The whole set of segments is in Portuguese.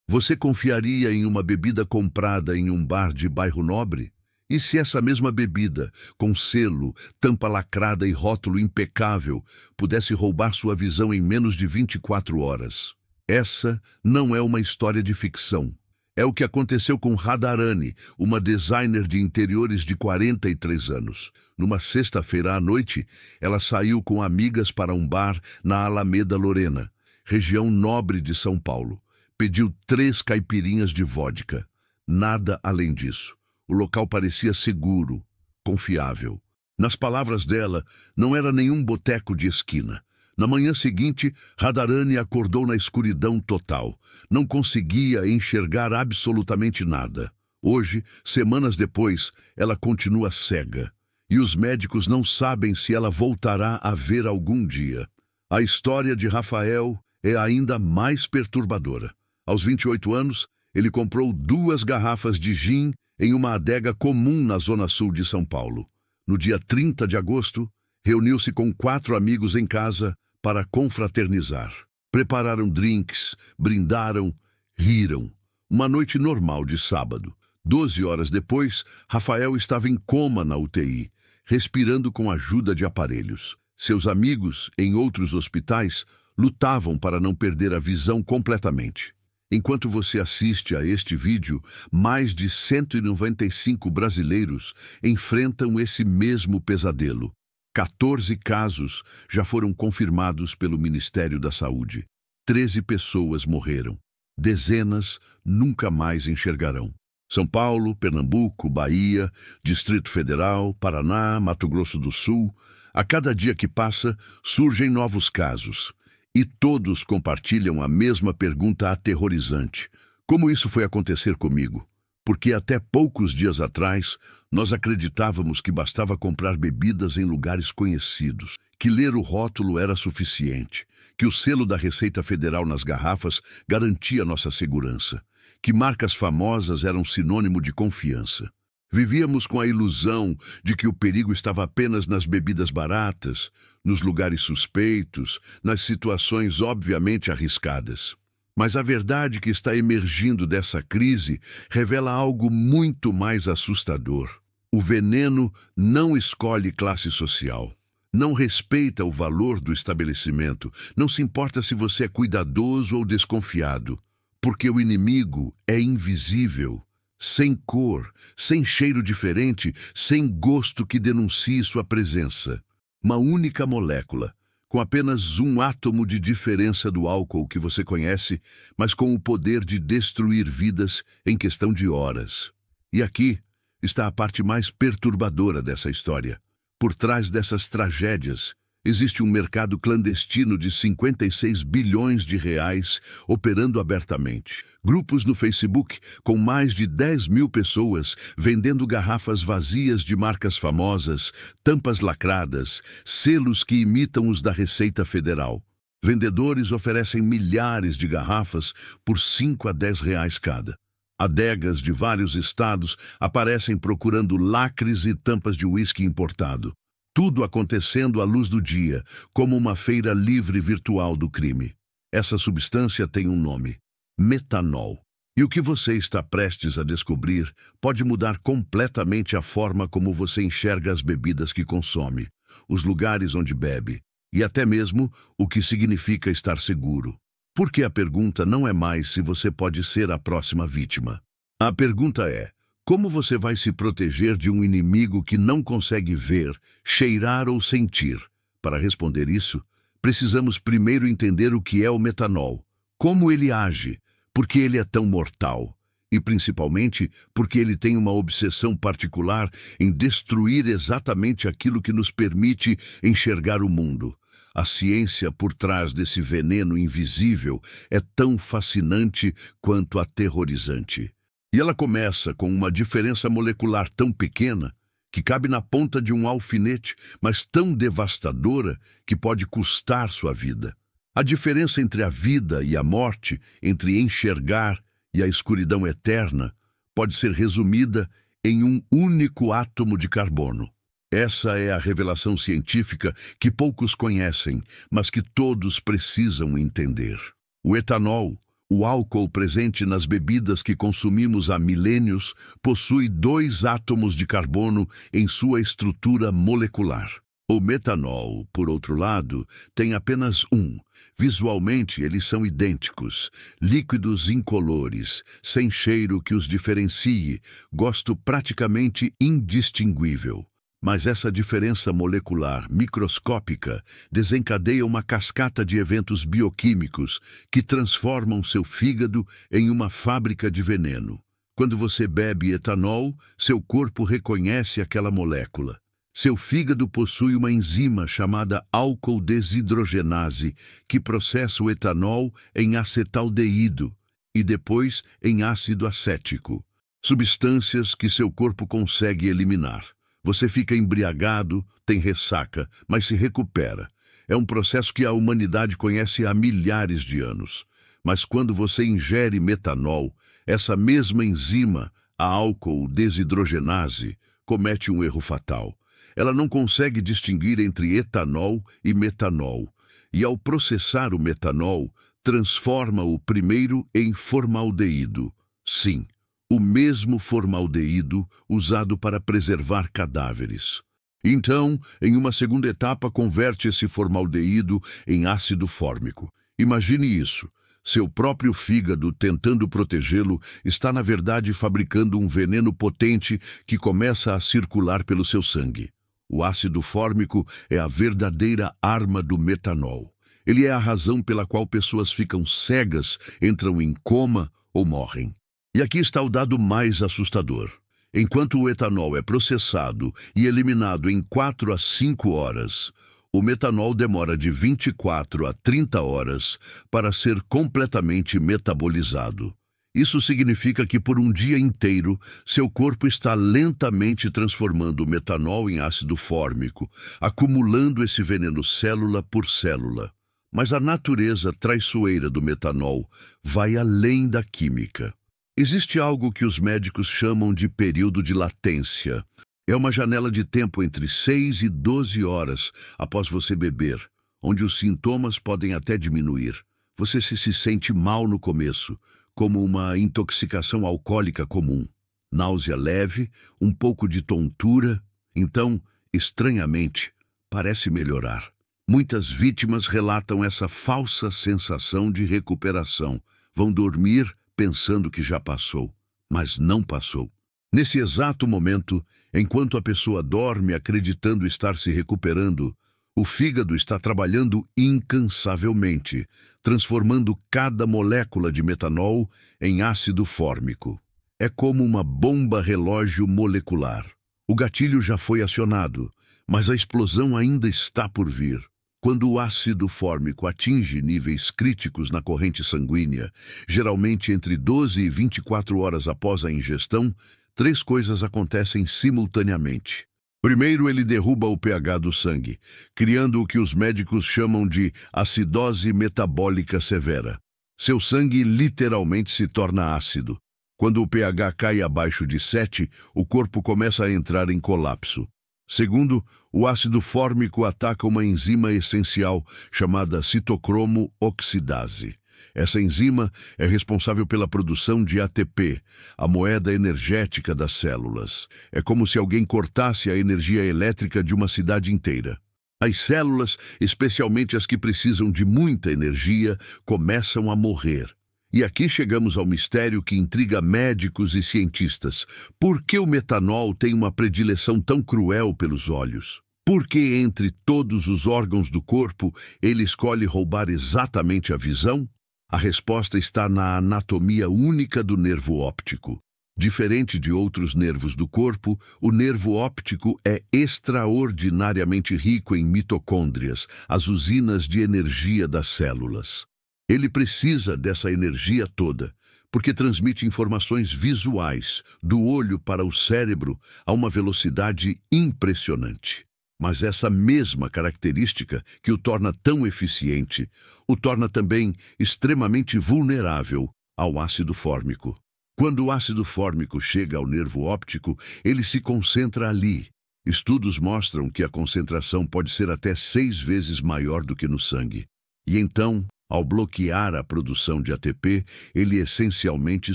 Você confiaria em uma bebida comprada em um bar de bairro nobre? E se essa mesma bebida, com selo, tampa lacrada e rótulo impecável, pudesse roubar sua visão em menos de 24 horas? Essa não é uma história de ficção. É o que aconteceu com Radharani, uma designer de interiores de 43 anos. Numa sexta-feira à noite, ela saiu com amigas para um bar na Alameda Lorena, região nobre de São Paulo. Pediu 3 caipirinhas de vodka. Nada além disso. O local parecia seguro, confiável. Nas palavras dela, não era nenhum boteco de esquina. Na manhã seguinte, Radharani acordou na escuridão total. Não conseguia enxergar absolutamente nada. Hoje, semanas depois, ela continua cega. E os médicos não sabem se ela voltará a ver algum dia. A história de Rafael é ainda mais perturbadora. Aos 28 anos, ele comprou 2 garrafas de gin em uma adega comum na zona sul de São Paulo. No dia 30 de agosto, reuniu-se com 4 amigos em casa para confraternizar. Prepararam drinks, brindaram, riram. Uma noite normal de sábado. 12 horas depois, Rafael estava em coma na UTI, respirando com a ajuda de aparelhos. Seus amigos, em outros hospitais, lutavam para não perder a visão completamente. Enquanto você assiste a este vídeo, mais de 195 brasileiros enfrentam esse mesmo pesadelo. 14 casos já foram confirmados pelo Ministério da Saúde. 13 pessoas morreram. Dezenas nunca mais enxergarão. São Paulo, Pernambuco, Bahia, Distrito Federal, Paraná, Mato Grosso do Sul. A cada dia que passa, surgem novos casos. E todos compartilham a mesma pergunta aterrorizante. Como isso foi acontecer comigo? Porque até poucos dias atrás, nós acreditávamos que bastava comprar bebidas em lugares conhecidos, que ler o rótulo era suficiente, que o selo da Receita Federal nas garrafas garantia nossa segurança, que marcas famosas eram sinônimo de confiança. Vivíamos com a ilusão de que o perigo estava apenas nas bebidas baratas, nos lugares suspeitos, nas situações obviamente arriscadas. Mas a verdade que está emergindo dessa crise revela algo muito mais assustador. O veneno não escolhe classe social, não respeita o valor do estabelecimento, não se importa se você é cuidadoso ou desconfiado, porque o inimigo é invisível. Sem cor, sem cheiro diferente, sem gosto que denuncie sua presença. Uma única molécula, com apenas um átomo de diferença do álcool que você conhece, mas com o poder de destruir vidas em questão de horas. E aqui está a parte mais perturbadora dessa história. Por trás dessas tragédias, existe um mercado clandestino de 56 bilhões de reais operando abertamente. Grupos no Facebook com mais de 10 mil pessoas vendendo garrafas vazias de marcas famosas, tampas lacradas, selos que imitam os da Receita Federal. Vendedores oferecem milhares de garrafas por 5 a 10 reais cada. Adegas de vários estados aparecem procurando lacres e tampas de uísque importado. Tudo acontecendo à luz do dia, como uma feira livre virtual do crime. Essa substância tem um nome: metanol. E o que você está prestes a descobrir pode mudar completamente a forma como você enxerga as bebidas que consome, os lugares onde bebe, e até mesmo o que significa estar seguro. Porque a pergunta não é mais se você pode ser a próxima vítima. A pergunta é: como você vai se proteger de um inimigo que não consegue ver, cheirar ou sentir? Para responder isso, precisamos primeiro entender o que é o metanol, como ele age, por que ele é tão mortal, e principalmente porque ele tem uma obsessão particular em destruir exatamente aquilo que nos permite enxergar o mundo. A ciência por trás desse veneno invisível é tão fascinante quanto aterrorizante. E ela começa com uma diferença molecular tão pequena que cabe na ponta de um alfinete, mas tão devastadora que pode custar sua vida. A diferença entre a vida e a morte, entre enxergar e a escuridão eterna, pode ser resumida em um único átomo de carbono. Essa é a revelação científica que poucos conhecem, mas que todos precisam entender. O etanol, O álcool presente nas bebidas que consumimos há milênios possui 2 átomos de carbono em sua estrutura molecular. O metanol, por outro lado, tem apenas um. Visualmente, eles são idênticos, líquidos incolores, sem cheiro que os diferencie, gosto praticamente indistinguível. Mas essa diferença molecular microscópica desencadeia uma cascata de eventos bioquímicos que transformam seu fígado em uma fábrica de veneno. Quando você bebe etanol, seu corpo reconhece aquela molécula. Seu fígado possui uma enzima chamada álcool desidrogenase, que processa o etanol em acetaldeído e depois em ácido acético, substâncias que seu corpo consegue eliminar. Você fica embriagado, tem ressaca, mas se recupera. É um processo que a humanidade conhece há milhares de anos. Mas quando você ingere metanol, essa mesma enzima, a álcool desidrogenase, comete um erro fatal. Ela não consegue distinguir entre etanol e metanol, e ao processar o metanol, transforma o primeiro em formaldeído. Sim, o mesmo formaldeído usado para preservar cadáveres. Então, em uma segunda etapa, converte esse formaldeído em ácido fórmico. Imagine isso. Seu próprio fígado, tentando protegê-lo, está na verdade fabricando um veneno potente que começa a circular pelo seu sangue. O ácido fórmico é a verdadeira arma do metanol. Ele é a razão pela qual pessoas ficam cegas, entram em coma ou morrem. E aqui está o dado mais assustador. Enquanto o etanol é processado e eliminado em 4 a 5 horas, o metanol demora de 24 a 30 horas para ser completamente metabolizado. Isso significa que por um dia inteiro, seu corpo está lentamente transformando o metanol em ácido fórmico, acumulando esse veneno célula por célula. Mas a natureza traiçoeira do metanol vai além da química. Existe algo que os médicos chamam de período de latência. É uma janela de tempo entre 6 e 12 horas após você beber, onde os sintomas podem até diminuir. Você se sente mal no começo, como uma intoxicação alcoólica comum. Náusea leve, um pouco de tontura, então, estranhamente, parece melhorar. Muitas vítimas relatam essa falsa sensação de recuperação. Vão dormir pensando que já passou, mas não passou. Nesse exato momento, enquanto a pessoa dorme acreditando estar se recuperando, o fígado está trabalhando incansavelmente, transformando cada molécula de metanol em ácido fórmico. É como uma bomba relógio molecular. O gatilho já foi acionado, mas a explosão ainda está por vir. Quando o ácido fórmico atinge níveis críticos na corrente sanguínea, geralmente entre 12 e 24 horas após a ingestão, 3 coisas acontecem simultaneamente. Primeiro, ele derruba o pH do sangue, criando o que os médicos chamam de acidose metabólica severa. Seu sangue literalmente se torna ácido. Quando o pH cai abaixo de 7, o corpo começa a entrar em colapso. Segundo, o ácido fórmico ataca uma enzima essencial chamada citocromo oxidase. Essa enzima é responsável pela produção de ATP, a moeda energética das células. É como se alguém cortasse a energia elétrica de uma cidade inteira. As células, especialmente as que precisam de muita energia, começam a morrer. E aqui chegamos ao mistério que intriga médicos e cientistas. Por que o metanol tem uma predileção tão cruel pelos olhos? Por que, entre todos os órgãos do corpo, ele escolhe roubar exatamente a visão? A resposta está na anatomia única do nervo óptico. Diferente de outros nervos do corpo, o nervo óptico é extraordinariamente rico em mitocôndrias, as usinas de energia das células. Ele precisa dessa energia toda, porque transmite informações visuais do olho para o cérebro a uma velocidade impressionante. Mas essa mesma característica que o torna tão eficiente, o torna também extremamente vulnerável ao ácido fórmico. Quando o ácido fórmico chega ao nervo óptico, ele se concentra ali. Estudos mostram que a concentração pode ser até 6 vezes maior do que no sangue. E então, Ao bloquear a produção de ATP, ele essencialmente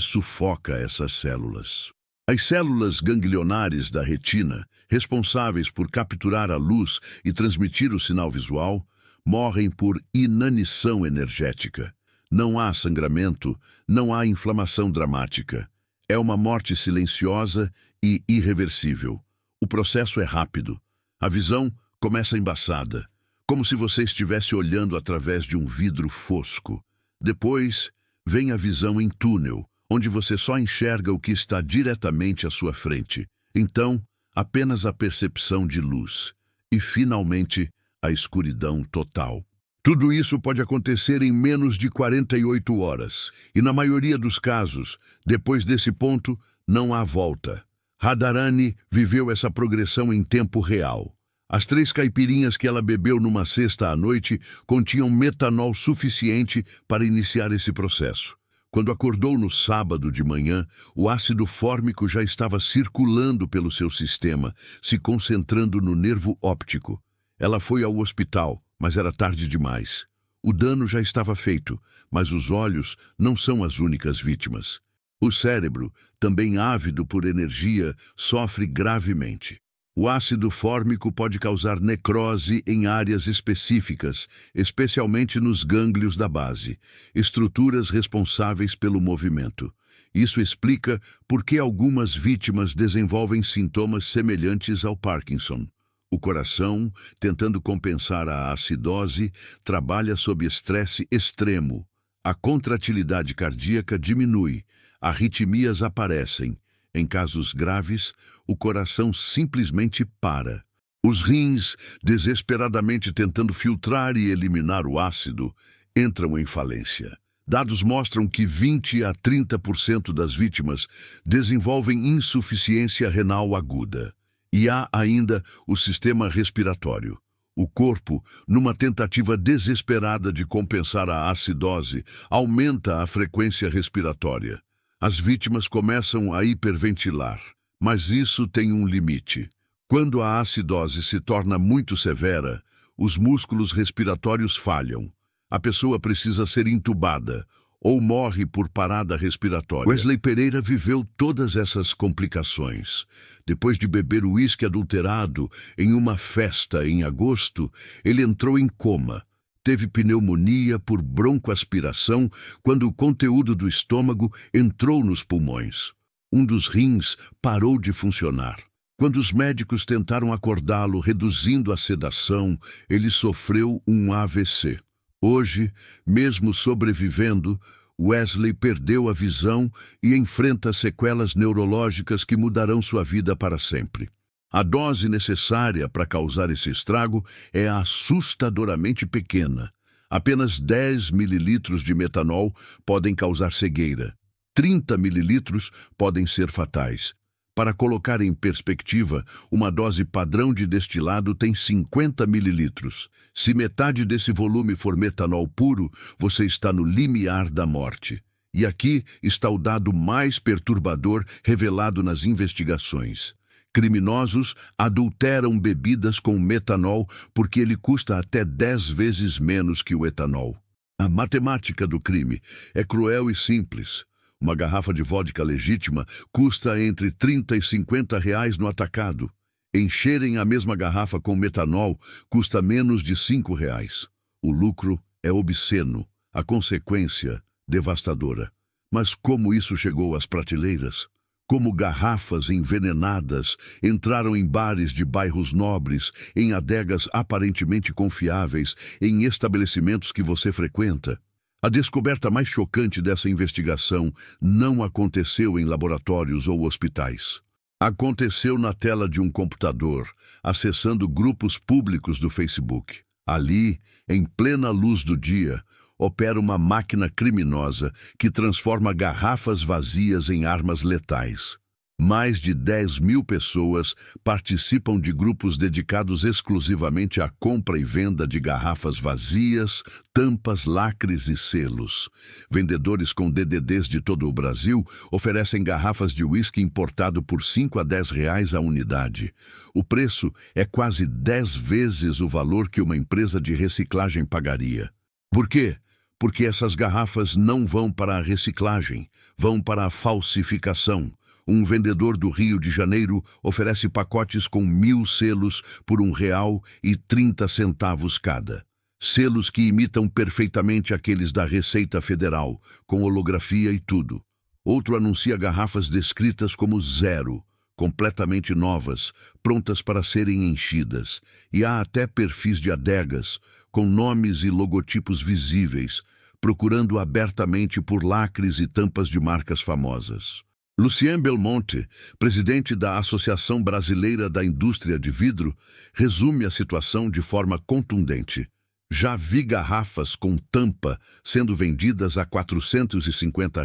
sufoca essas células. As células ganglionares da retina, responsáveis por capturar a luz e transmitir o sinal visual, morrem por inanição energética. Não há sangramento, não há inflamação dramática. É uma morte silenciosa e irreversível. O processo é rápido. A visão começa embaçada, como se você estivesse olhando através de um vidro fosco. Depois, vem a visão em túnel, onde você só enxerga o que está diretamente à sua frente. Então, apenas a percepção de luz. E, finalmente, a escuridão total. Tudo isso pode acontecer em menos de 48 horas. E, na maioria dos casos, depois desse ponto, não há volta. Radharani viveu essa progressão em tempo real. As 3 caipirinhas que ela bebeu numa sexta à noite continham metanol suficiente para iniciar esse processo. Quando acordou no sábado de manhã, o ácido fórmico já estava circulando pelo seu sistema, se concentrando no nervo óptico. Ela foi ao hospital, mas era tarde demais. O dano já estava feito, mas os olhos não são as únicas vítimas. O cérebro, também ávido por energia, sofre gravemente. O ácido fórmico pode causar necrose em áreas específicas, especialmente nos gânglios da base, estruturas responsáveis pelo movimento. Isso explica por que algumas vítimas desenvolvem sintomas semelhantes ao Parkinson. O coração, tentando compensar a acidose, trabalha sob estresse extremo. A contratilidade cardíaca diminui, arritmias aparecem. Em casos graves, o coração simplesmente para. Os rins, desesperadamente tentando filtrar e eliminar o ácido, entram em falência. Dados mostram que 20 a 30% das vítimas desenvolvem insuficiência renal aguda. E há ainda o sistema respiratório. O corpo, numa tentativa desesperada de compensar a acidose, aumenta a frequência respiratória. As vítimas começam a hiperventilar, mas isso tem um limite. Quando a acidose se torna muito severa, os músculos respiratórios falham. A pessoa precisa ser intubada ou morre por parada respiratória. Wesley Pereira viveu todas essas complicações. Depois de beber uísque adulterado em uma festa em agosto, ele entrou em coma. Teve pneumonia por broncoaspiração quando o conteúdo do estômago entrou nos pulmões. Um dos rins parou de funcionar. Quando os médicos tentaram acordá-lo, reduzindo a sedação, ele sofreu um AVC. Hoje, mesmo sobrevivendo, Wesley perdeu a visão e enfrenta sequelas neurológicas que mudarão sua vida para sempre. A dose necessária para causar esse estrago é assustadoramente pequena. Apenas 10 mililitros de metanol podem causar cegueira. 30 mililitros podem ser fatais. Para colocar em perspectiva, uma dose padrão de destilado tem 50 mililitros. Se metade desse volume for metanol puro, você está no limiar da morte. E aqui está o dado mais perturbador revelado nas investigações. Criminosos adulteram bebidas com metanol porque ele custa até 10 vezes menos que o etanol. A matemática do crime é cruel e simples. Uma garrafa de vodka legítima custa entre 30 e 50 reais no atacado. Encherem a mesma garrafa com metanol custa menos de 5 reais. O lucro é obsceno, a consequência devastadora. Mas como isso chegou às prateleiras? Como garrafas envenenadas entraram em bares de bairros nobres, em adegas aparentemente confiáveis, em estabelecimentos que você frequenta? A descoberta mais chocante dessa investigação não aconteceu em laboratórios ou hospitais. Aconteceu na tela de um computador, acessando grupos públicos do Facebook. Ali, em plena luz do dia, opera uma máquina criminosa que transforma garrafas vazias em armas letais. Mais de 10 mil pessoas participam de grupos dedicados exclusivamente à compra e venda de garrafas vazias, tampas, lacres e selos. Vendedores com DDDs de todo o Brasil oferecem garrafas de uísque importado por 5 a 10 reais a unidade. O preço é quase 10 vezes o valor que uma empresa de reciclagem pagaria. Por quê? porque essas garrafas não vão para a reciclagem, vão para a falsificação. Um vendedor do Rio de Janeiro oferece pacotes com 1.000 selos por R$ 1,30 cada. Selos que imitam perfeitamente aqueles da Receita Federal, com holografia e tudo. Outro anuncia garrafas descritas como zero, completamente novas, prontas para serem enchidas. E há até perfis de adegas, com nomes e logotipos visíveis, procurando abertamente por lacres e tampas de marcas famosas. Lucien Belmonte, presidente da Associação Brasileira da Indústria de Vidro, resume a situação de forma contundente. Já vi garrafas com tampa sendo vendidas a R$ 450.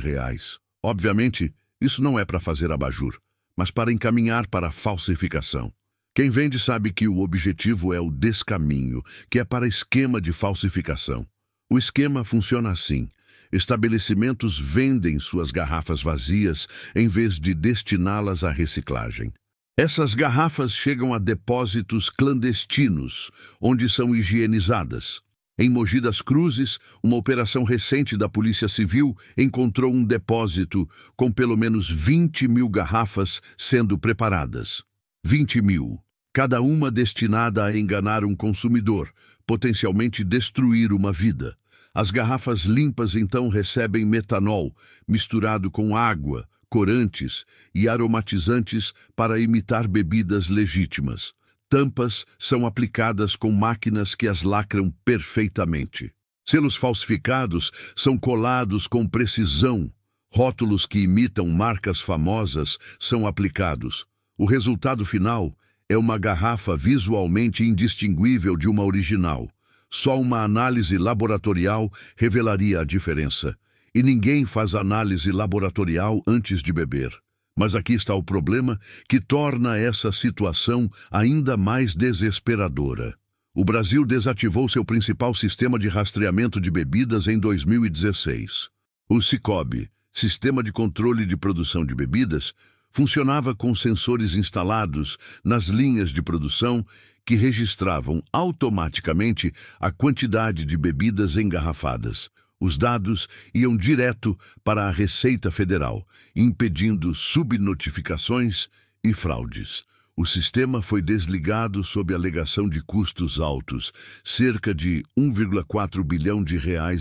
Obviamente, isso não é para fazer abajur, mas para encaminhar para a falsificação. Quem vende sabe que o objetivo é o descaminho, que é para esquema de falsificação. O esquema funciona assim. Estabelecimentos vendem suas garrafas vazias em vez de destiná-las à reciclagem. Essas garrafas chegam a depósitos clandestinos, onde são higienizadas. Em Mogi das Cruzes, uma operação recente da Polícia Civil encontrou um depósito com pelo menos 20.000 garrafas sendo preparadas. 20.000, cada uma destinada a enganar um consumidor, potencialmente destruir uma vida. As garrafas limpas então recebem metanol, misturado com água, corantes e aromatizantes para imitar bebidas legítimas. Tampas são aplicadas com máquinas que as lacram perfeitamente. Selos falsificados são colados com precisão. Rótulos que imitam marcas famosas são aplicados. O resultado final é uma garrafa visualmente indistinguível de uma original. Só uma análise laboratorial revelaria a diferença. E ninguém faz análise laboratorial antes de beber. Mas aqui está o problema que torna essa situação ainda mais desesperadora. O Brasil desativou seu principal sistema de rastreamento de bebidas em 2016. O Sicob, Sistema de Controle de Produção de Bebidas, funcionava com sensores instalados nas linhas de produção que registravam automaticamente a quantidade de bebidas engarrafadas. Os dados iam direto para a Receita Federal, impedindo subnotificações e fraudes. O sistema foi desligado sob alegação de custos altos, cerca de R$ 1,4 bilhão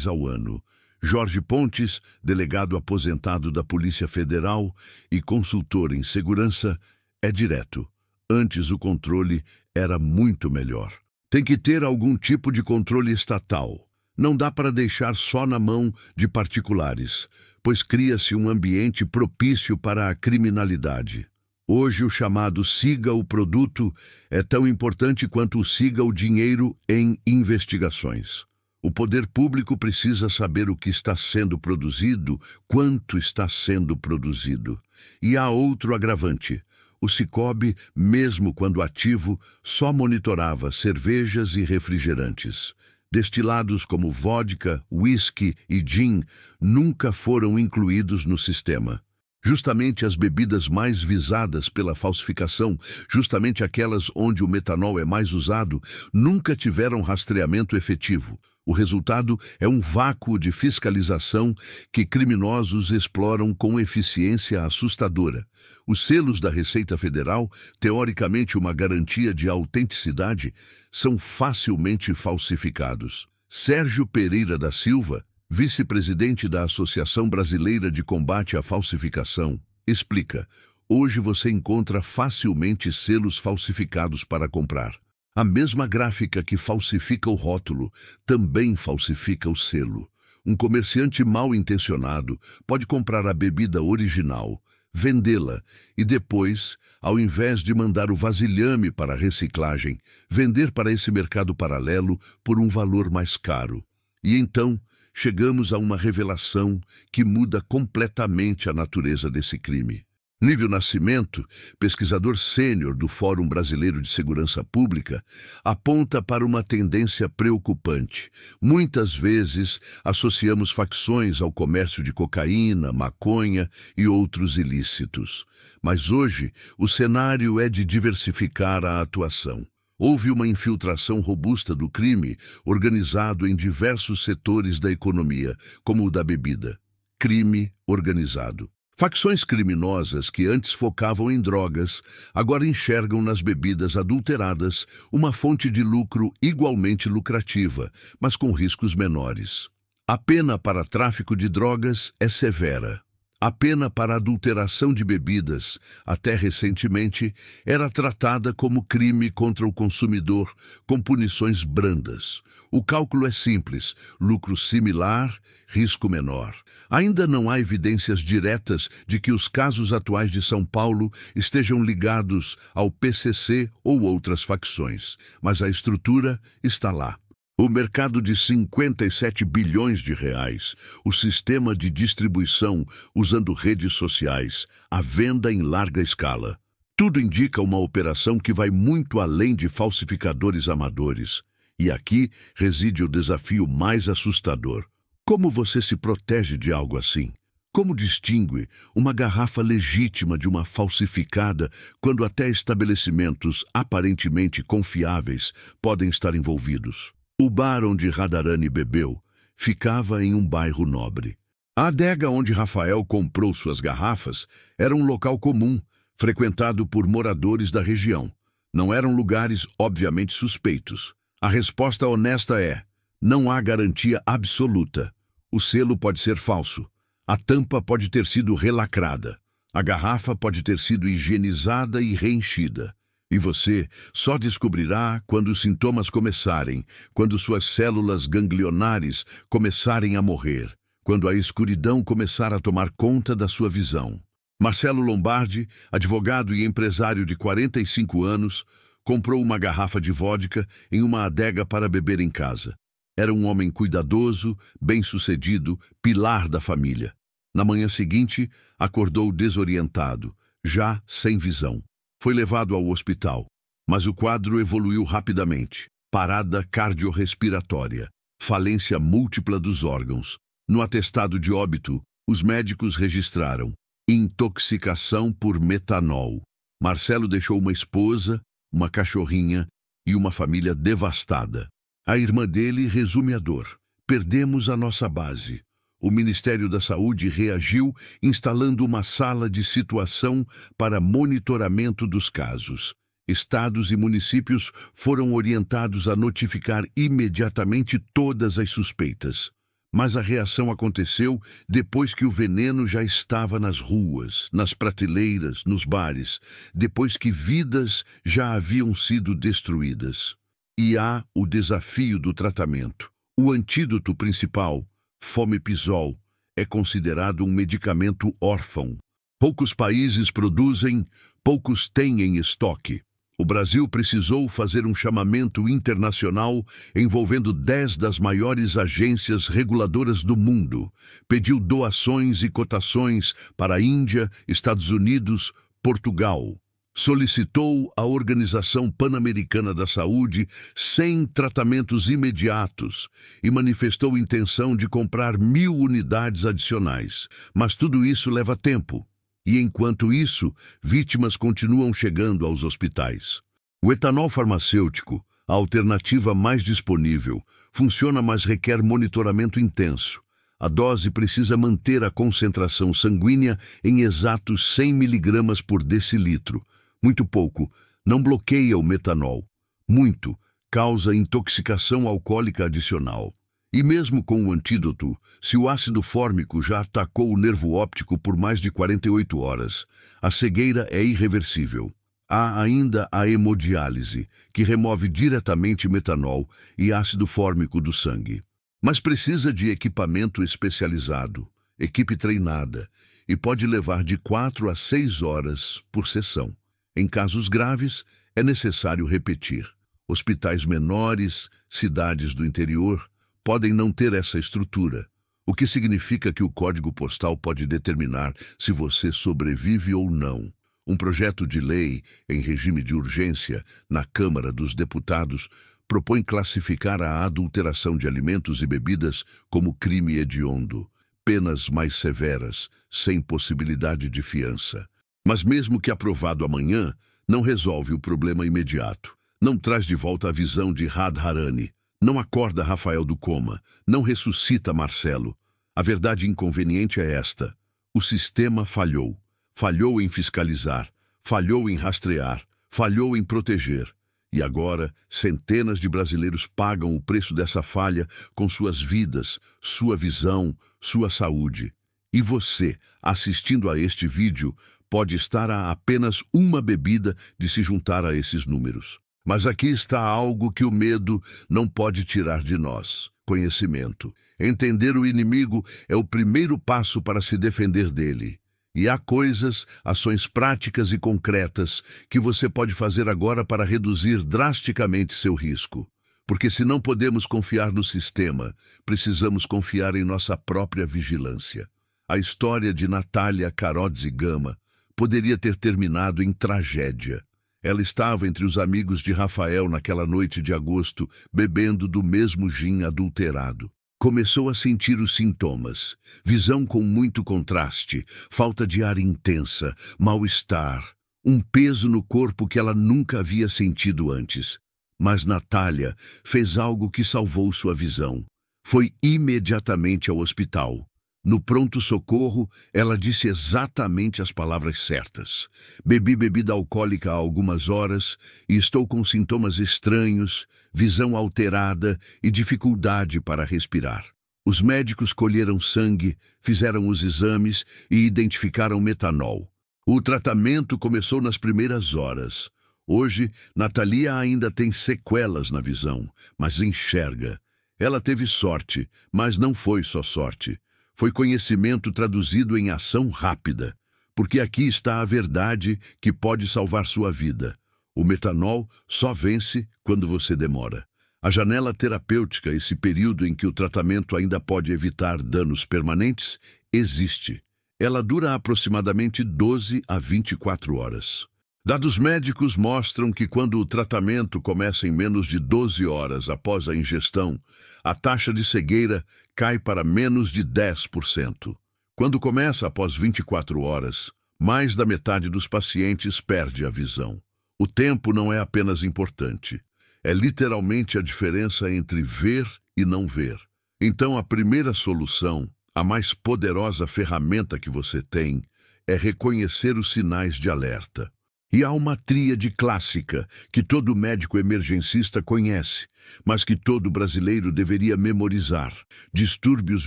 ao ano. Jorge Pontes, delegado aposentado da Polícia Federal e consultor em segurança, é direto. Antes o controle era muito melhor. Tem que ter algum tipo de controle estatal. Não dá para deixar só na mão de particulares, pois cria-se um ambiente propício para a criminalidade. Hoje o chamado siga o produto é tão importante quanto o siga o dinheiro em investigações. O poder público precisa saber o que está sendo produzido, quanto está sendo produzido. E há outro agravante. O Sicob, mesmo quando ativo, só monitorava cervejas e refrigerantes. Destilados como vodka, whisky e gin nunca foram incluídos no sistema. Justamente as bebidas mais visadas pela falsificação, justamente aquelas onde o metanol é mais usado, nunca tiveram rastreamento efetivo. O resultado é um vácuo de fiscalização que criminosos exploram com eficiência assustadora. Os selos da Receita Federal, teoricamente uma garantia de autenticidade, são facilmente falsificados. Sérgio Pereira da Silva, vice-presidente da Associação Brasileira de Combate à Falsificação, explica: hoje você encontra facilmente selos falsificados para comprar. A mesma gráfica que falsifica o rótulo também falsifica o selo. Um comerciante mal intencionado pode comprar a bebida original, vendê-la e depois, ao invés de mandar o vasilhame para a reciclagem, vender para esse mercado paralelo por um valor mais caro. E então, chegamos a uma revelação que muda completamente a natureza desse crime. Nível Nascimento, pesquisador sênior do Fórum Brasileiro de Segurança Pública, aponta para uma tendência preocupante. Muitas vezes associamos facções ao comércio de cocaína, maconha e outros ilícitos. Mas hoje o cenário é de diversificar a atuação. Houve uma infiltração robusta do crime, organizado em diversos setores da economia, como o da bebida. Crime organizado. Facções criminosas que antes focavam em drogas, agora enxergam nas bebidas adulteradas uma fonte de lucro igualmente lucrativa, mas com riscos menores. A pena para tráfico de drogas é severa. A pena para adulteração de bebidas, até recentemente, era tratada como crime contra o consumidor, com punições brandas. O cálculo é simples: lucro similar, risco menor. Ainda não há evidências diretas de que os casos atuais de São Paulo estejam ligados ao PCC ou outras facções, mas a estrutura está lá. O mercado de 57 bilhões de reais, o sistema de distribuição usando redes sociais, a venda em larga escala. Tudo indica uma operação que vai muito além de falsificadores amadores. E aqui reside o desafio mais assustador. Como você se protege de algo assim? Como distingue uma garrafa legítima de uma falsificada quando até estabelecimentos aparentemente confiáveis podem estar envolvidos? O bar onde Radharani bebeu ficava em um bairro nobre. A adega onde Rafael comprou suas garrafas era um local comum, frequentado por moradores da região. Não eram lugares obviamente suspeitos. A resposta honesta é: não há garantia absoluta. O selo pode ser falso. A tampa pode ter sido relacrada. A garrafa pode ter sido higienizada e reenchida. E você só descobrirá quando os sintomas começarem, quando suas células ganglionares começarem a morrer, quando a escuridão começar a tomar conta da sua visão. Marcelo Lombardi, advogado e empresário de 45 anos, comprou uma garrafa de vodka em uma adega para beber em casa. Era um homem cuidadoso, bem-sucedido, pilar da família. Na manhã seguinte, acordou desorientado, já sem visão. Foi levado ao hospital, mas o quadro evoluiu rapidamente. Parada cardiorrespiratória, falência múltipla dos órgãos. No atestado de óbito, os médicos registraram intoxicação por metanol. Marcelo deixou uma esposa, uma cachorrinha e uma família devastada. A irmã dele resume a dor: perdemos a nossa base. O Ministério da Saúde reagiu instalando uma sala de situação para monitoramento dos casos. Estados e municípios foram orientados a notificar imediatamente todas as suspeitas. Mas a reação aconteceu depois que o veneno já estava nas ruas, nas prateleiras, nos bares, depois que vidas já haviam sido destruídas. E há o desafio do tratamento. O antídoto principal, Fomepizol, é considerado um medicamento órfão. Poucos países produzem, poucos têm em estoque. O Brasil precisou fazer um chamamento internacional envolvendo 10 das maiores agências reguladoras do mundo. Pediu doações e cotações para a Índia, Estados Unidos, Portugal. Solicitou à Organização Pan-Americana da Saúde 100 tratamentos imediatos e manifestou intenção de comprar 1.000 unidades adicionais. Mas tudo isso leva tempo. E enquanto isso, vítimas continuam chegando aos hospitais. O etanol farmacêutico, a alternativa mais disponível, funciona, mas requer monitoramento intenso. A dose precisa manter a concentração sanguínea em exatos 100 mg por decilitro. Muito pouco não bloqueia o metanol. Muito causa intoxicação alcoólica adicional. E mesmo com o antídoto, se o ácido fórmico já atacou o nervo óptico por mais de 48 horas, a cegueira é irreversível. Há ainda a hemodiálise, que remove diretamente metanol e ácido fórmico do sangue. Mas precisa de equipamento especializado, equipe treinada, e pode levar de 4 a 6 horas por sessão. Em casos graves, é necessário repetir. Hospitais menores, cidades do interior, podem não ter essa estrutura, o que significa que o código postal pode determinar se você sobrevive ou não. Um projeto de lei em regime de urgência na Câmara dos Deputados propõe classificar a adulteração de alimentos e bebidas como crime hediondo, penas mais severas, sem possibilidade de fiança. Mas mesmo que aprovado amanhã, não resolve o problema imediato. Não traz de volta a visão de Radharani. Não acorda Rafael do coma. Não ressuscita Marcelo. A verdade inconveniente é esta. O sistema falhou. Falhou em fiscalizar. Falhou em rastrear. Falhou em proteger. E agora, centenas de brasileiros pagam o preço dessa falha com suas vidas, sua visão, sua saúde. E você, assistindo a este vídeo, pode estar a apenas uma bebida de se juntar a esses números. Mas aqui está algo que o medo não pode tirar de nós: conhecimento. Entender o inimigo é o primeiro passo para se defender dele. E há coisas, ações práticas e concretas que você pode fazer agora para reduzir drasticamente seu risco. Porque se não podemos confiar no sistema, precisamos confiar em nossa própria vigilância. A história de Natália Carotzzi Gama poderia ter terminado em tragédia. Ela estava entre os amigos de Rafael naquela noite de agosto, bebendo do mesmo gin adulterado. Começou a sentir os sintomas: visão com muito contraste, falta de ar intensa, mal-estar, um peso no corpo que ela nunca havia sentido antes. Mas Natália fez algo que salvou sua visão. Foi imediatamente ao hospital. No pronto-socorro, ela disse exatamente as palavras certas. Bebi bebida alcoólica há algumas horas e estou com sintomas estranhos, visão alterada e dificuldade para respirar. Os médicos colheram sangue, fizeram os exames e identificaram metanol. O tratamento começou nas primeiras horas. Hoje, Natalia ainda tem sequelas na visão, mas enxerga. Ela teve sorte, mas não foi só sorte. Foi conhecimento traduzido em ação rápida, porque aqui está a verdade que pode salvar sua vida. O metanol só vence quando você demora. A janela terapêutica, esse período em que o tratamento ainda pode evitar danos permanentes, existe. Ela dura aproximadamente 12 a 24 horas. Dados médicos mostram que quando o tratamento começa em menos de 12 horas após a ingestão, a taxa de cegueira cai para menos de 10%. Quando começa após 24 horas, mais da metade dos pacientes perde a visão. O tempo não é apenas importante, é literalmente a diferença entre ver e não ver. Então a primeira solução, a mais poderosa ferramenta que você tem, é reconhecer os sinais de alerta. E há uma tríade clássica que todo médico emergencista conhece, mas que todo brasileiro deveria memorizar: distúrbios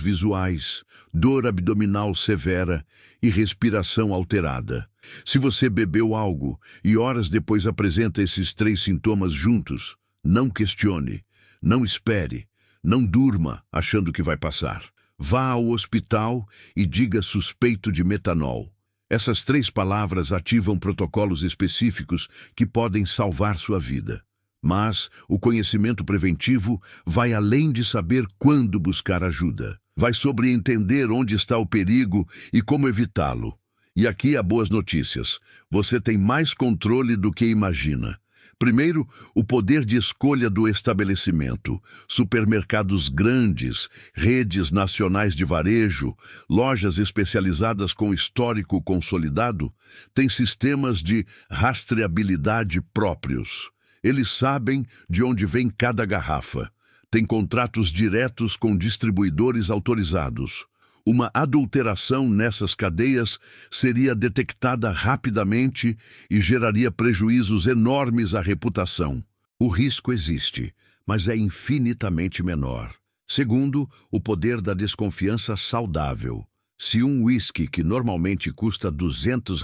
visuais, dor abdominal severa e respiração alterada. Se você bebeu algo e horas depois apresenta esses 3 sintomas juntos, não questione, não espere, não durma achando que vai passar. Vá ao hospital e diga suspeito de metanol. Essas 3 palavras ativam protocolos específicos que podem salvar sua vida. Mas o conhecimento preventivo vai além de saber quando buscar ajuda. Vai sobre entender onde está o perigo e como evitá-lo. E aqui há boas notícias. Você tem mais controle do que imagina. Primeiro, o poder de escolha do estabelecimento. Supermercados grandes, redes nacionais de varejo, lojas especializadas com histórico consolidado, têm sistemas de rastreabilidade próprios. Eles sabem de onde vem cada garrafa. Têm contratos diretos com distribuidores autorizados. Uma adulteração nessas cadeias seria detectada rapidamente e geraria prejuízos enormes à reputação. O risco existe, mas é infinitamente menor. Segundo, o poder da desconfiança saudável. Se um uísque que normalmente custa R$ 200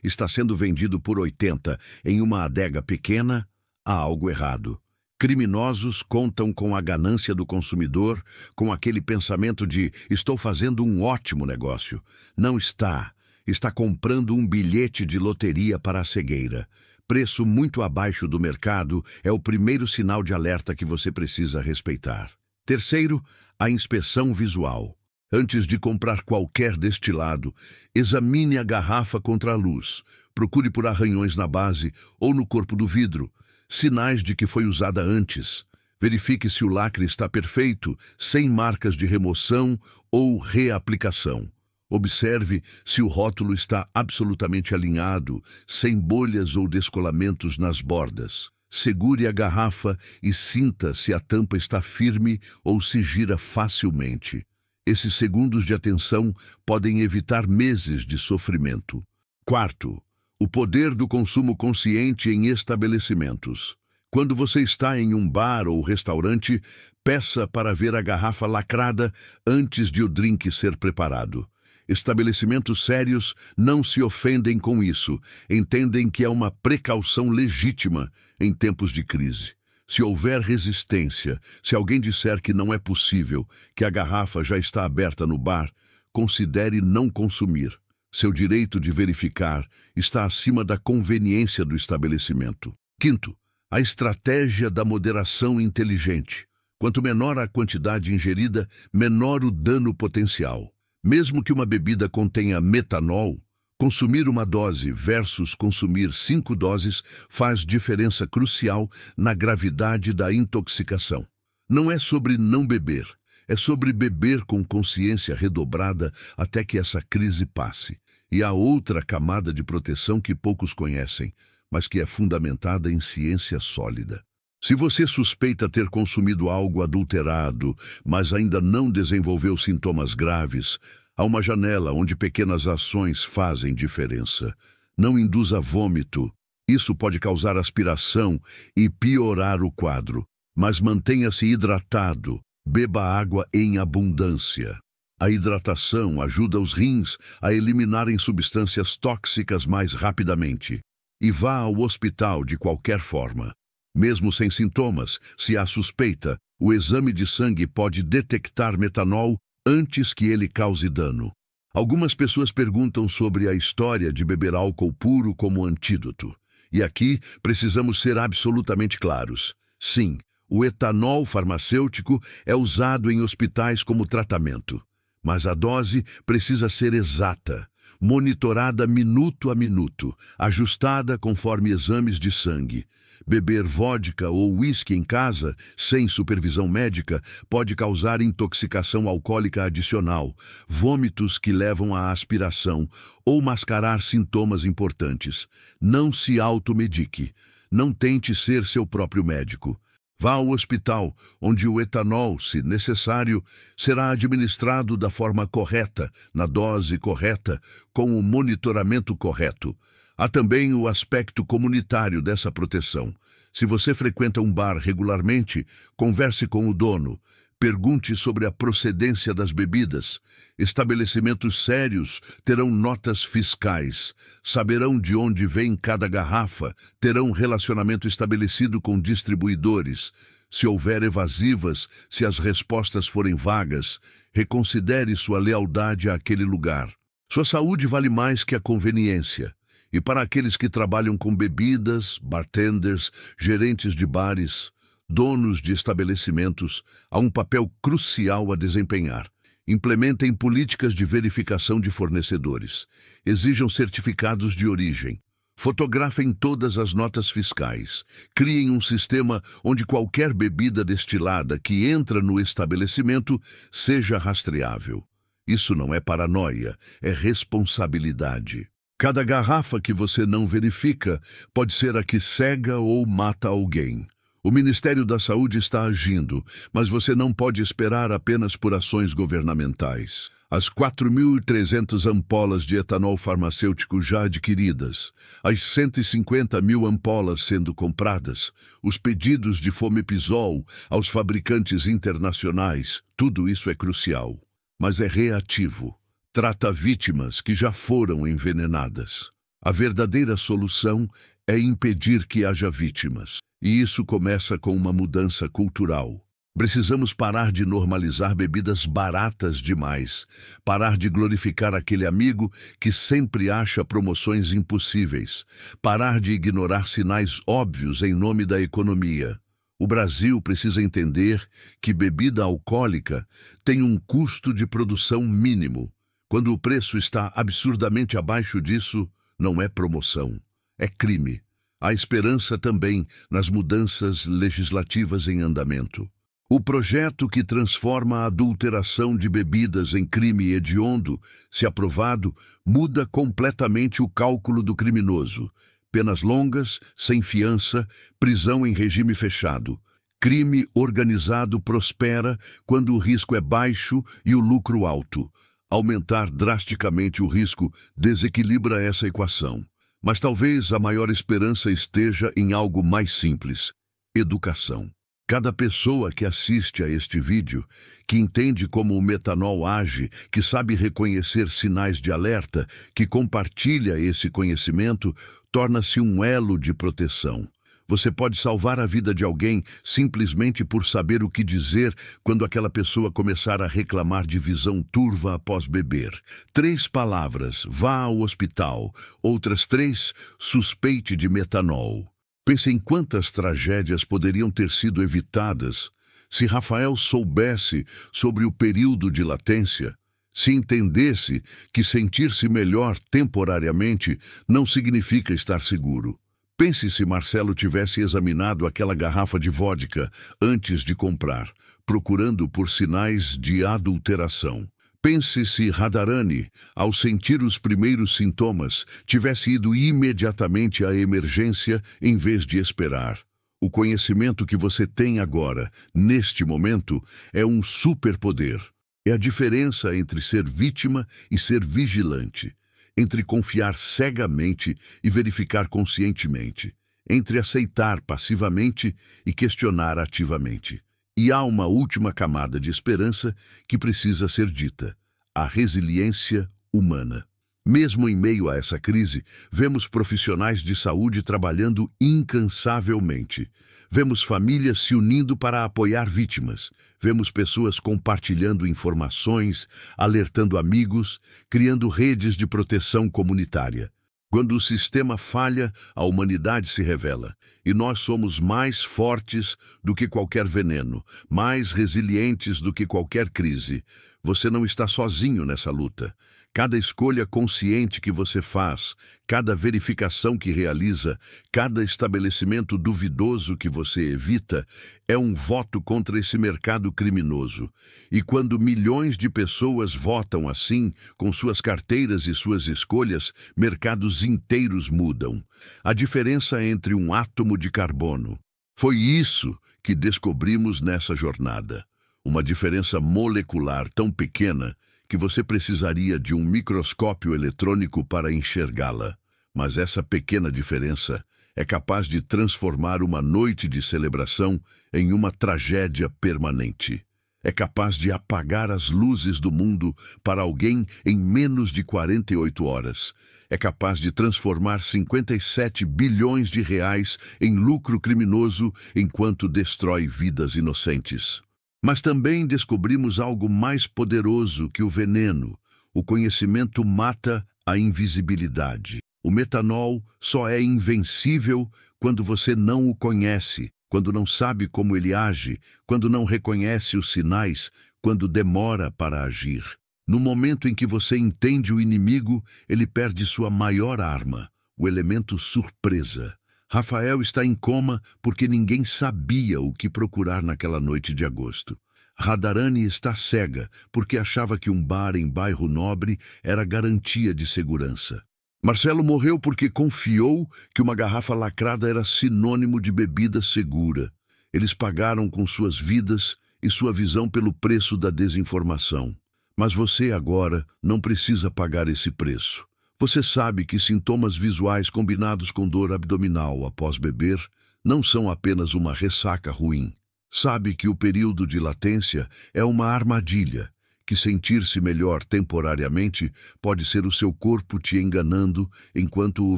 está sendo vendido por 80 em uma adega pequena, há algo errado. Criminosos contam com a ganância do consumidor, com aquele pensamento de estou fazendo um ótimo negócio. Não está. Está comprando um bilhete de loteria para a cegueira. Preço muito abaixo do mercado é o primeiro sinal de alerta que você precisa respeitar. Terceiro, a inspeção visual. Antes de comprar qualquer destilado, examine a garrafa contra a luz. Procure por arranhões na base ou no corpo do vidro. Sinais de que foi usada antes. Verifique se o lacre está perfeito, sem marcas de remoção ou reaplicação. Observe se o rótulo está absolutamente alinhado, sem bolhas ou descolamentos nas bordas. Segure a garrafa e sinta se a tampa está firme ou se gira facilmente. Esses segundos de atenção podem evitar meses de sofrimento. Quarto, o poder do consumo consciente em estabelecimentos. Quando você está em um bar ou restaurante, peça para ver a garrafa lacrada antes de o drink ser preparado. Estabelecimentos sérios não se ofendem com isso, entendem que é uma precaução legítima em tempos de crise. Se houver resistência, se alguém disser que não é possível, que a garrafa já está aberta no bar, considere não consumir. Seu direito de verificar está acima da conveniência do estabelecimento. Quinto, a estratégia da moderação inteligente. Quanto menor a quantidade ingerida, menor o dano potencial. Mesmo que uma bebida contenha metanol, consumir uma dose versus consumir 5 doses faz diferença crucial na gravidade da intoxicação. Não é sobre não beber, é sobre beber com consciência redobrada até que essa crise passe. E há outra camada de proteção que poucos conhecem, mas que é fundamentada em ciência sólida. Se você suspeita ter consumido algo adulterado, mas ainda não desenvolveu sintomas graves, há uma janela onde pequenas ações fazem diferença. Não induza vômito. Isso pode causar aspiração e piorar o quadro. Mas mantenha-se hidratado. Beba água em abundância. A hidratação ajuda os rins a eliminarem substâncias tóxicas mais rapidamente. E vá ao hospital de qualquer forma. Mesmo sem sintomas, se há suspeita, o exame de sangue pode detectar metanol antes que ele cause dano. Algumas pessoas perguntam sobre a história de beber álcool puro como antídoto. E aqui precisamos ser absolutamente claros. Sim, o etanol farmacêutico é usado em hospitais como tratamento. Mas a dose precisa ser exata, monitorada minuto a minuto, ajustada conforme exames de sangue. Beber vodka ou uísque em casa, sem supervisão médica, pode causar intoxicação alcoólica adicional, vômitos que levam à aspiração ou mascarar sintomas importantes. Não se automedique. Não tente ser seu próprio médico. Vá ao hospital, onde o etanol, se necessário, será administrado da forma correta, na dose correta, com o monitoramento correto. Há também o aspecto comunitário dessa proteção. Se você frequenta um bar regularmente, converse com o dono. Pergunte sobre a procedência das bebidas. Estabelecimentos sérios terão notas fiscais, saberão de onde vem cada garrafa, terão relacionamento estabelecido com distribuidores. Se houver evasivas, se as respostas forem vagas, reconsidere sua lealdade àquele lugar. Sua saúde vale mais que a conveniência. E para aqueles que trabalham com bebidas, bartenders, gerentes de bares, donos de estabelecimentos, há um papel crucial a desempenhar. Implementem políticas de verificação de fornecedores. Exijam certificados de origem. Fotografem todas as notas fiscais. Criem um sistema onde qualquer bebida destilada que entra no estabelecimento seja rastreável. Isso não é paranoia, é responsabilidade. Cada garrafa que você não verifica pode ser a que cega ou mata alguém. O Ministério da Saúde está agindo, mas você não pode esperar apenas por ações governamentais. As 4.300 ampolas de etanol farmacêutico já adquiridas, as 150 mil ampolas sendo compradas, os pedidos de fomepizol aos fabricantes internacionais, tudo isso é crucial, mas é reativo. Trata vítimas que já foram envenenadas. A verdadeira solução é impedir que haja vítimas. E isso começa com uma mudança cultural. Precisamos parar de normalizar bebidas baratas demais, parar de glorificar aquele amigo que sempre acha promoções impossíveis, parar de ignorar sinais óbvios em nome da economia. O Brasil precisa entender que bebida alcoólica tem um custo de produção mínimo. Quando o preço está absurdamente abaixo disso, não é promoção, é crime. Há esperança também nas mudanças legislativas em andamento. O projeto que transforma a adulteração de bebidas em crime hediondo, se aprovado, muda completamente o cálculo do criminoso. penas longas, sem fiança, prisão em regime fechado. Crime organizado prospera quando o risco é baixo e o lucro alto. Aumentar drasticamente o risco desequilibra essa equação. Mas talvez a maior esperança esteja em algo mais simples: educação. Cada pessoa que assiste a este vídeo, que entende como o metanol age, que sabe reconhecer sinais de alerta, que compartilha esse conhecimento, torna-se um elo de proteção. Você pode salvar a vida de alguém simplesmente por saber o que dizer quando aquela pessoa começar a reclamar de visão turva após beber. 3 palavras: vá ao hospital. Outras 3: suspeite de metanol. Pense em quantas tragédias poderiam ter sido evitadas se Rafael soubesse sobre o período de latência, se entendesse que sentir-se melhor temporariamente não significa estar seguro. Pense se Marcelo tivesse examinado aquela garrafa de vodka antes de comprar, procurando por sinais de adulteração. Pense se Radharani, ao sentir os primeiros sintomas, tivesse ido imediatamente à emergência em vez de esperar. O conhecimento que você tem agora, neste momento, é um superpoder. É a diferença entre ser vítima e ser vigilante, entre confiar cegamente e verificar conscientemente, entre aceitar passivamente e questionar ativamente. E há uma última camada de esperança que precisa ser dita: a resiliência humana. Mesmo em meio a essa crise, vemos profissionais de saúde trabalhando incansavelmente. Vemos famílias se unindo para apoiar vítimas. Vemos pessoas compartilhando informações, alertando amigos, criando redes de proteção comunitária. Quando o sistema falha, a humanidade se revela, e nós somos mais fortes do que qualquer veneno, mais resilientes do que qualquer crise. Você não está sozinho nessa luta. Cada escolha consciente que você faz, cada verificação que realiza, cada estabelecimento duvidoso que você evita, é um voto contra esse mercado criminoso. E quando milhões de pessoas votam assim, com suas carteiras e suas escolhas, mercados inteiros mudam. A diferença entre um átomo de carbono. Foi isso que descobrimos nessa jornada. Uma diferença molecular tão pequena que você precisaria de um microscópio eletrônico para enxergá-la. Mas essa pequena diferença é capaz de transformar uma noite de celebração em uma tragédia permanente. É capaz de apagar as luzes do mundo para alguém em menos de 48 horas. É capaz de transformar 57 bilhões de reais em lucro criminoso enquanto destrói vidas inocentes. Mas também descobrimos algo mais poderoso que o veneno. O conhecimento mata a invisibilidade. O metanol só é invencível quando você não o conhece, quando não sabe como ele age, quando não reconhece os sinais, quando demora para agir. No momento em que você entende o inimigo, ele perde sua maior arma, o elemento surpresa. Rafael está em coma porque ninguém sabia o que procurar naquela noite de agosto. Radharani está cega porque achava que um bar em bairro nobre era garantia de segurança. Marcelo morreu porque confiou que uma garrafa lacrada era sinônimo de bebida segura. Eles pagaram com suas vidas e sua visão pelo preço da desinformação. Mas você agora não precisa pagar esse preço. Você sabe que sintomas visuais combinados com dor abdominal após beber não são apenas uma ressaca ruim. Sabe que o período de latência é uma armadilha, que sentir-se melhor temporariamente pode ser o seu corpo te enganando enquanto o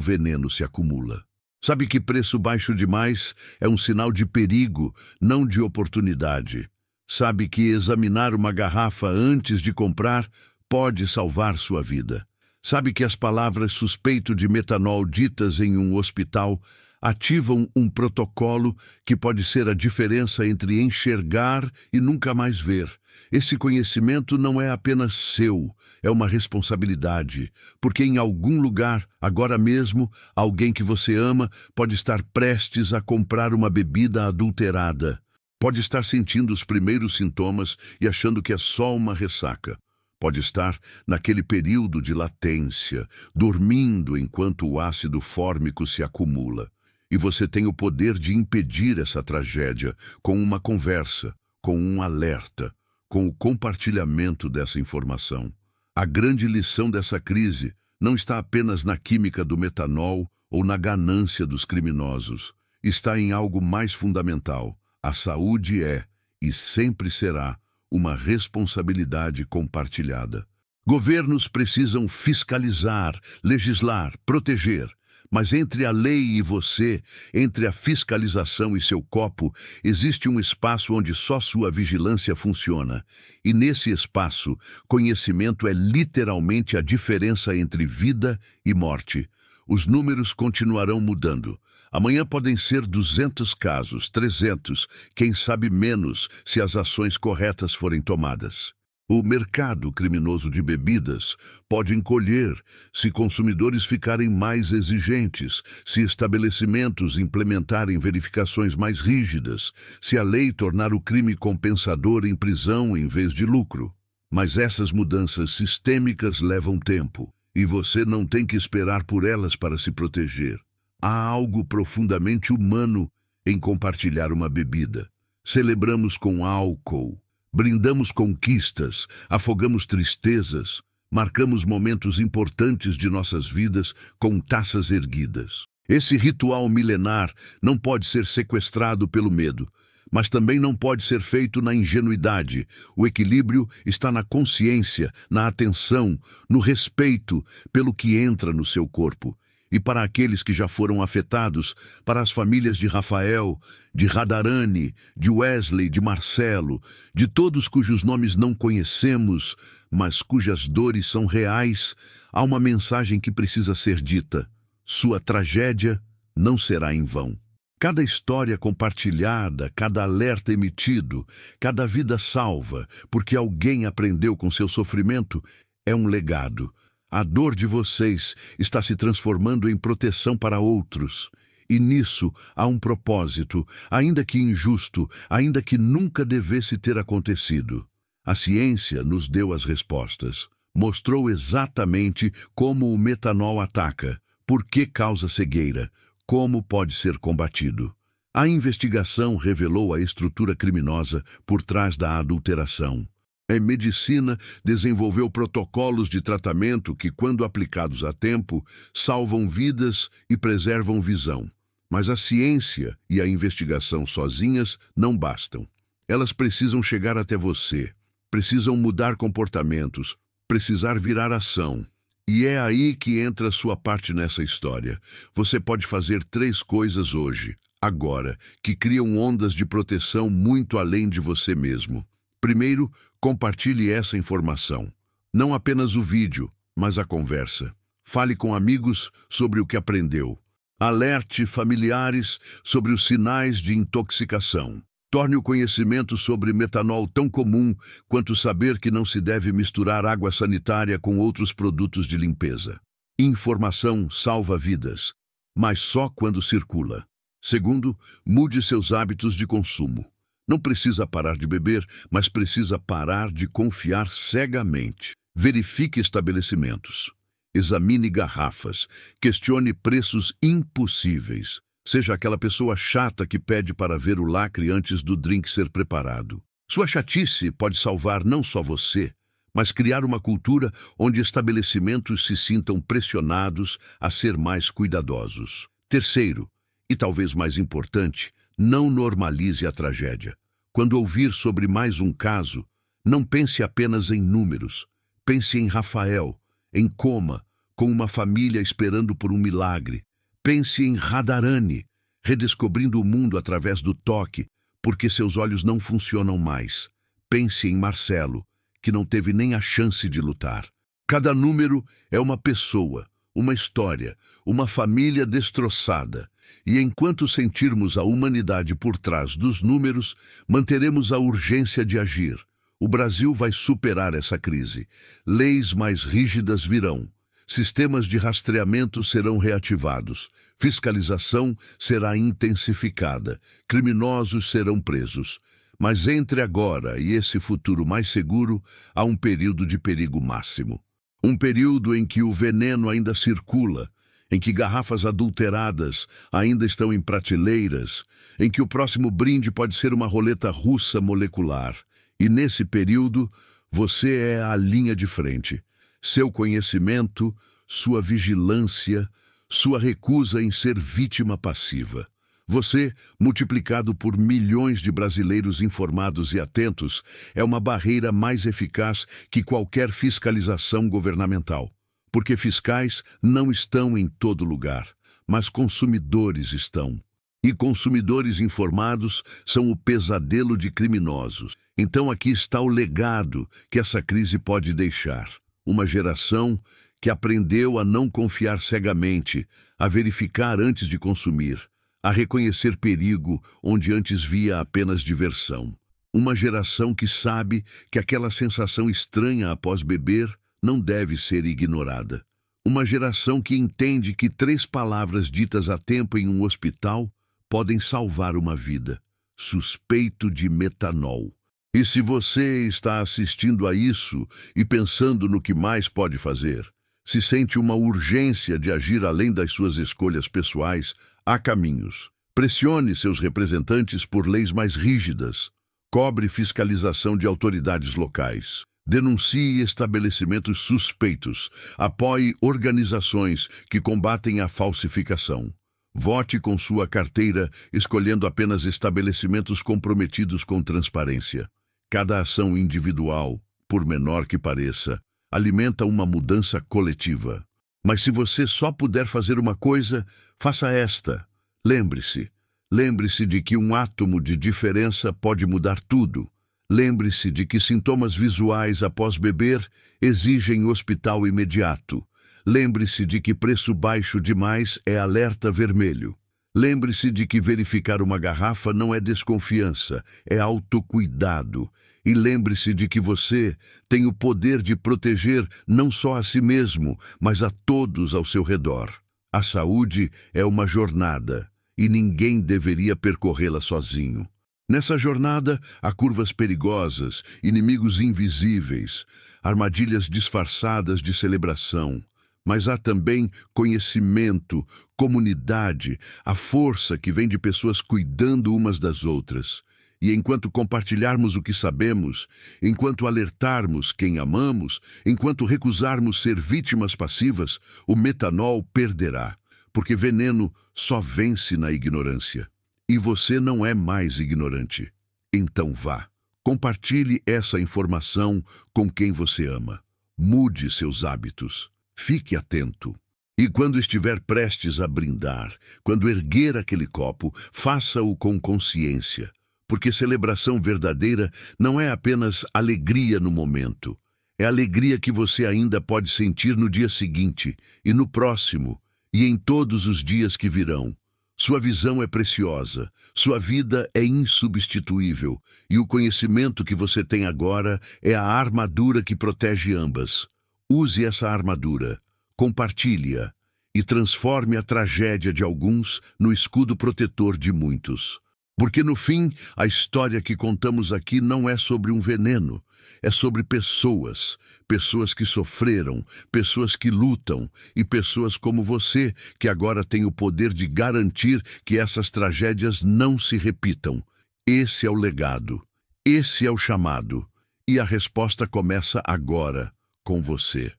veneno se acumula. Sabe que preço baixo demais é um sinal de perigo, não de oportunidade. Sabe que examinar uma garrafa antes de comprar pode salvar sua vida. Sabe que as palavras suspeito de metanol ditas em um hospital ativam um protocolo que pode ser a diferença entre enxergar e nunca mais ver. Esse conhecimento não é apenas seu, é uma responsabilidade, porque em algum lugar, agora mesmo, alguém que você ama pode estar prestes a comprar uma bebida adulterada. Pode estar sentindo os primeiros sintomas e achando que é só uma ressaca. Pode estar naquele período de latência, dormindo enquanto o ácido fórmico se acumula. E você tem o poder de impedir essa tragédia com uma conversa, com um alerta, com o compartilhamento dessa informação. A grande lição dessa crise não está apenas na química do metanol ou na ganância dos criminosos. Está em algo mais fundamental. A saúde é, e sempre será, uma responsabilidade compartilhada. Governos precisam fiscalizar, legislar, proteger. Mas entre a lei e você, entre a fiscalização e seu copo, existe um espaço onde só sua vigilância funciona. E nesse espaço, conhecimento é literalmente a diferença entre vida e morte. Os números continuarão mudando. Amanhã podem ser 200 casos, 300, quem sabe menos, se as ações corretas forem tomadas. O mercado criminoso de bebidas pode encolher se consumidores ficarem mais exigentes, se estabelecimentos implementarem verificações mais rígidas, se a lei tornar o crime compensador em prisão em vez de lucro. Mas essas mudanças sistêmicas levam tempo, e você não tem que esperar por elas para se proteger. Há algo profundamente humano em compartilhar uma bebida. Celebramos com álcool. Brindamos conquistas, afogamos tristezas, marcamos momentos importantes de nossas vidas com taças erguidas. Esse ritual milenar não pode ser sequestrado pelo medo, mas também não pode ser feito na ingenuidade. O equilíbrio está na consciência, na atenção, no respeito pelo que entra no seu corpo. E para aqueles que já foram afetados, para as famílias de Rafael, de Radharani, de Wesley, de Marcelo, de todos cujos nomes não conhecemos, mas cujas dores são reais, há uma mensagem que precisa ser dita. Sua tragédia não será em vão. Cada história compartilhada, cada alerta emitido, cada vida salva, porque alguém aprendeu com seu sofrimento, é um legado. A dor de vocês está se transformando em proteção para outros. E nisso há um propósito, ainda que injusto, ainda que nunca devesse ter acontecido. A ciência nos deu as respostas. Mostrou exatamente como o metanol ataca, por que causa cegueira, como pode ser combatido. A investigação revelou a estrutura criminosa por trás da adulteração. A medicina desenvolveu protocolos de tratamento que, quando aplicados a tempo, salvam vidas e preservam visão. Mas a ciência e a investigação sozinhas não bastam. Elas precisam chegar até você, precisam mudar comportamentos, precisar virar ação. E é aí que entra a sua parte nessa história. Você pode fazer 3 coisas hoje, agora, que criam ondas de proteção muito além de você mesmo. Primeiro, compartilhe essa informação. Não apenas o vídeo, mas a conversa. Fale com amigos sobre o que aprendeu. Alerte familiares sobre os sinais de intoxicação. Torne o conhecimento sobre metanol tão comum quanto saber que não se deve misturar água sanitária com outros produtos de limpeza. Informação salva vidas, mas só quando circula. Segundo, mude seus hábitos de consumo. Não precisa parar de beber, mas precisa parar de confiar cegamente. Verifique estabelecimentos. Examine garrafas. Questione preços impossíveis. Seja aquela pessoa chata que pede para ver o lacre antes do drink ser preparado. Sua chatice pode salvar não só você, mas criar uma cultura onde estabelecimentos se sintam pressionados a ser mais cuidadosos. Terceiro, e talvez mais importante, não normalize a tragédia. Quando ouvir sobre mais um caso, não pense apenas em números. Pense em Rafael, em coma, com uma família esperando por um milagre. Pense em Radharani, redescobrindo o mundo através do toque, porque seus olhos não funcionam mais. Pense em Marcelo, que não teve nem a chance de lutar. Cada número é uma pessoa, uma história, uma família destroçada. E enquanto sentirmos a humanidade por trás dos números, manteremos a urgência de agir. O Brasil vai superar essa crise. Leis mais rígidas virão. Sistemas de rastreamento serão reativados. Fiscalização será intensificada. Criminosos serão presos. Mas entre agora e esse futuro mais seguro, há um período de perigo máximo. Um período em que o veneno ainda circula, em que garrafas adulteradas ainda estão em prateleiras, em que o próximo brinde pode ser uma roleta russa molecular. E nesse período, você é a linha de frente. Seu conhecimento, sua vigilância, sua recusa em ser vítima passiva. Você, multiplicado por milhões de brasileiros informados e atentos, é uma barreira mais eficaz que qualquer fiscalização governamental. Porque fiscais não estão em todo lugar, mas consumidores estão. E consumidores informados são o pesadelo de criminosos. Então aqui está o legado que essa crise pode deixar. Uma geração que aprendeu a não confiar cegamente, a verificar antes de consumir, a reconhecer perigo onde antes via apenas diversão. Uma geração que sabe que aquela sensação estranha após beber não deve ser ignorada. Uma geração que entende que 3 palavras ditas a tempo em um hospital podem salvar uma vida. Suspeito de metanol. E se você está assistindo a isso e pensando no que mais pode fazer, se sente uma urgência de agir além das suas escolhas pessoais, há caminhos. Pressione seus representantes por leis mais rígidas. Cobre fiscalização de autoridades locais. Denuncie estabelecimentos suspeitos. Apoie organizações que combatem a falsificação. Vote com sua carteira, escolhendo apenas estabelecimentos comprometidos com transparência. Cada ação individual, por menor que pareça, alimenta uma mudança coletiva. Mas se você só puder fazer uma coisa, faça esta. Lembre-se de que um átomo de diferença pode mudar tudo. Lembre-se de que sintomas visuais após beber exigem hospital imediato. Lembre-se de que preço baixo demais é alerta vermelho. Lembre-se de que verificar uma garrafa não é desconfiança, é autocuidado. E lembre-se de que você tem o poder de proteger não só a si mesmo, mas a todos ao seu redor. A saúde é uma jornada, e ninguém deveria percorrê-la sozinho. Nessa jornada, há curvas perigosas, inimigos invisíveis, armadilhas disfarçadas de celebração. Mas há também conhecimento, comunidade, a força que vem de pessoas cuidando umas das outras. E enquanto compartilharmos o que sabemos, enquanto alertarmos quem amamos, enquanto recusarmos ser vítimas passivas, o metanol perderá, porque veneno só vence na ignorância. E você não é mais ignorante. Então vá, compartilhe essa informação com quem você ama. Mude seus hábitos. Fique atento. E quando estiver prestes a brindar, quando erguer aquele copo, faça-o com consciência. Porque celebração verdadeira não é apenas alegria no momento. É alegria que você ainda pode sentir no dia seguinte, e no próximo, e em todos os dias que virão. Sua visão é preciosa, sua vida é insubstituível, e o conhecimento que você tem agora é a armadura que protege ambas. Use essa armadura, compartilhe-a, e transforme a tragédia de alguns no escudo protetor de muitos. Porque no fim, a história que contamos aqui não é sobre um veneno, é sobre pessoas, pessoas que sofreram, pessoas que lutam e pessoas como você que agora tem o poder de garantir que essas tragédias não se repitam. Esse é o legado, esse é o chamado, e a resposta começa agora com você.